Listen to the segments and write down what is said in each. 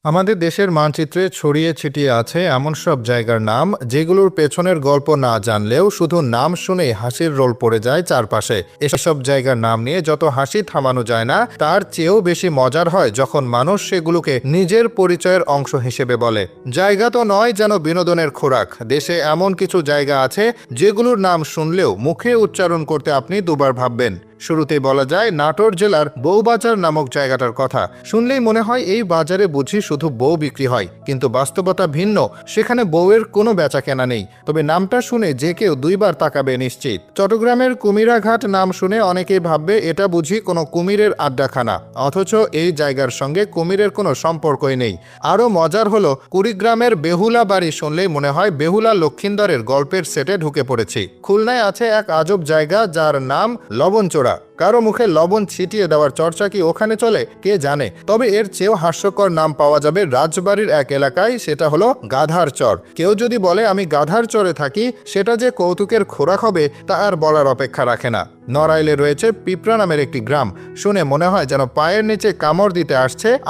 আমাদের দেশের মানচিত্রে ছড়িয়ে ছিটিয়ে আছে এমন সব জায়গার নাম যেগুলোর পেছনের গল্প না জানলেও শুধু নাম শুনেই হাসির রোল পড়ে যায় চারপাশে। এসব জায়গার নাম নিয়ে যত হাসি থামানো যায় না, তার চেয়েও বেশি মজার হয় যখন মানুষ সেগুলোকে নিজের পরিচয়ের অংশ হিসেবে বলে। জায়গা তো নয়, যেন বিনোদনের খোরাক। দেশে এমন কিছু জায়গা আছে যেগুলোর নাম শুনলেও মুখে উচ্চারণ করতে আপনি দুবার ভাববেন। শুরুতেই বলা যায় নাটোর জেলার বউবাজার নামক জায়গাটার কথা। শুনলেই মনে হয় এই বাজারে বুঝি শুধু বউ বিক্রি হয়, কিন্তু বাস্তবতা ভিন্ন। সেখানে বউয়ের কোনো বেচা কেনা নেই, তবে নামটা শুনে যে কেউ দুইবার তাকাবে নিশ্চিত। চট্টগ্রামের কুমিরাঘাট নাম শুনে অনেকেই ভাববে এটা বুঝি কোনো কুমিরের আড্ডাখানা, অথচ এই জায়গার সঙ্গে কুমিরের কোনো সম্পর্কই নেই। আরও মজার হলো কুড়িগ্রামের বেহুলা বাড়ি শুনলেই মনে হয় বেহুলা লক্ষিন্দরের গল্পের সেটে ঢুকে পড়েছি। খুলনায় আছে এক আজব জায়গা যার নাম লবণচোরা। কারো মুখে লবণ ছিটিয়ে দেওয়ার চর্চা কি ওখানে চলে কে জানে। তবে এর চেয়েও হাস্যকর নাম পাওয়া যাবে রাজবাড়ির এক এলাকায়, সেটা হলো গাধার চর। কেউ যদি বলে আমি গাধার চরে থাকি, সেটা যে কৌতুকের খোরাক হবে তা আর বলার অপেক্ষা রাখে না। নড়াইলে রয়েছে পিঁপড়া নামের একটি গ্রাম। শুনে মনে হয় যেন পায়ের নিচে কামড় দিতে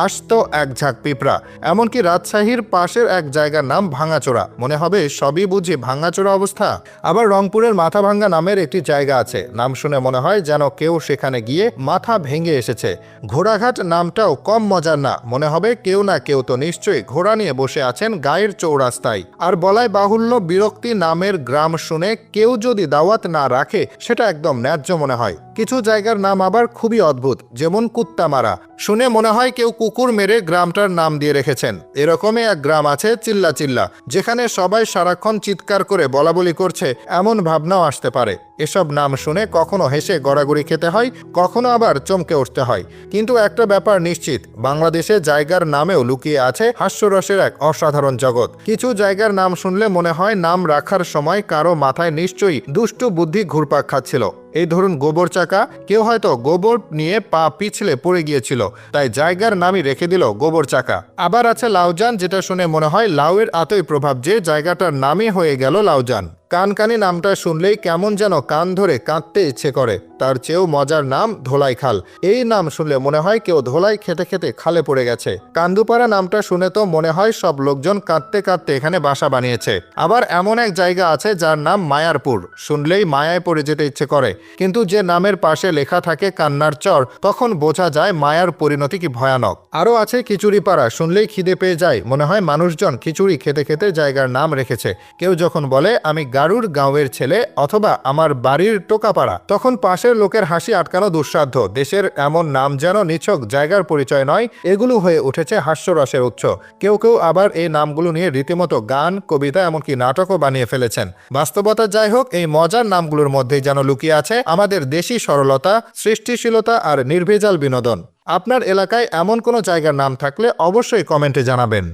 আসত এক ঝাঁক পিঁপড়া। এমনকি রাজশাহীর পাশের এক জায়গার নাম ভাঙাচোরা, মনে হবে সবই বুঝি ভাঙাচোরা অবস্থা। আবার রংপুরের মাথাভাঙ্গা নামের একটি জায়গা আছে, নাম শুনে মনে হয় যেন কেউ সেখানে গিয়ে মাথা ভেঙে এসেছে। ঘোড়াঘাট নামটাও কম মজার না, মনে হবে কেউ না কেউ তো নিশ্চয়ই ঘোড়া নিয়ে বসে আছেন গায়ের চৌরাস্তায়। আর বলাই বাহুল্য, বিরক্তি নামের গ্রাম শুনে কেউ যদি দাওয়াত না রাখে সেটা একদম ন্যায্য মনে হয়। কিছু জায়গার নাম আবার খুবই অদ্ভুত, যেমন কুত্তামারা। শুনে মনে হয় কেউ কুকুর মেরে গ্রামটার নাম দিয়ে রেখেছেন। এরকমই এক গ্রাম আছে চিল্লা চিল্লা, যেখানে সবাই সারাক্ষণ চিৎকার করে বলাবলি করছে, এমন ভাবনাও আসতে পারে। এসব নাম শুনে কখনো হেসে গড়াগড়ি খেতে হয়, কখনো আবার চমকে উঠতে হয়। কিন্তু একটা ব্যাপার নিশ্চিত, বাংলাদেশে জায়গার নামেও লুকিয়ে আছে হাস্যরসের এক অসাধারণ জগৎ। কিছু জায়গার নাম শুনলে মনে হয় নাম রাখার সময় কারো মাথায় নিশ্চয়ই দুষ্টু বুদ্ধি ঘুরপাক খাচ্ছিল। এই ধরুন গোবর চাকা, কেউ হয়তো গোবর নিয়ে পা পিছলে পড়ে গিয়েছিল, তাই জায়গার নামই রেখে দিল গোবর চাকা। আবার আছে লাউজান, যেটা শুনে মনে হয় লাউয়ের এতই প্রভাব যে জায়গাটার নামই হয়ে গেল লাউজান। কানকানি নামটা শুনলেই কেমন যেন কান ধরে কাঁদতে ইচ্ছে করে। তার চেয়েও মজার নাম ধোলাই খাল। এই নাম শুনলে মনে হয় কেউ ধোলাই খেতে খেতে খালে পড়ে গেছে। কান্দুপাড়া নামটা শুনে তো মনে হয় সব লোকজন কাঁদতে কাঁদতে এখানে বাসা বানিয়েছে। আবার এমন এক জায়গা আছে যার নাম মায়ারপুর, শুনলেই মায়ায় পড়ে যেতে ইচ্ছে করে, কিন্তু যে নামের পাশে লেখা থাকে কান্নার চর, তখন বোঝা যায় মায়ার পরিণতি কি ভয়ানক। আরও আছে খিচুড়িপাড়া, শুনলেই খিদে পেয়ে যায়, মনে হয় মানুষজন খিচুড়ি খেতে খেতে জায়গার নাম রেখেছে। কেউ যখন বলে আমি গারুর গাঁওয়ের ছেলে অথবা আমার বাড়ির টোকাপাড়া, তখন পাশের লোকের হাসি আটকানো দুঃসাধ্য। দেশের এমন নাম যেন নিছক জায়গার পরিচয় নয়, এগুলো হয়ে উঠেছে হাস্যরসের উৎস। কেউ কেউ আবার এই নামগুলো নিয়ে রীতিমতো গান, কবিতা, এমনকি নাটকও বানিয়ে ফেলেছেন। বাস্তবতা যাই হোক, এই মজার নামগুলোর মধ্যেই যেন লুকিয়ে আছে আমাদের দেশি সরলতা, সৃষ্টিশীলতা আর নির্ভেজাল বিনোদন। আপনার এলাকায় এমন কোনো জায়গার নাম থাকলে অবশ্যই কমেন্টে জানাবেন।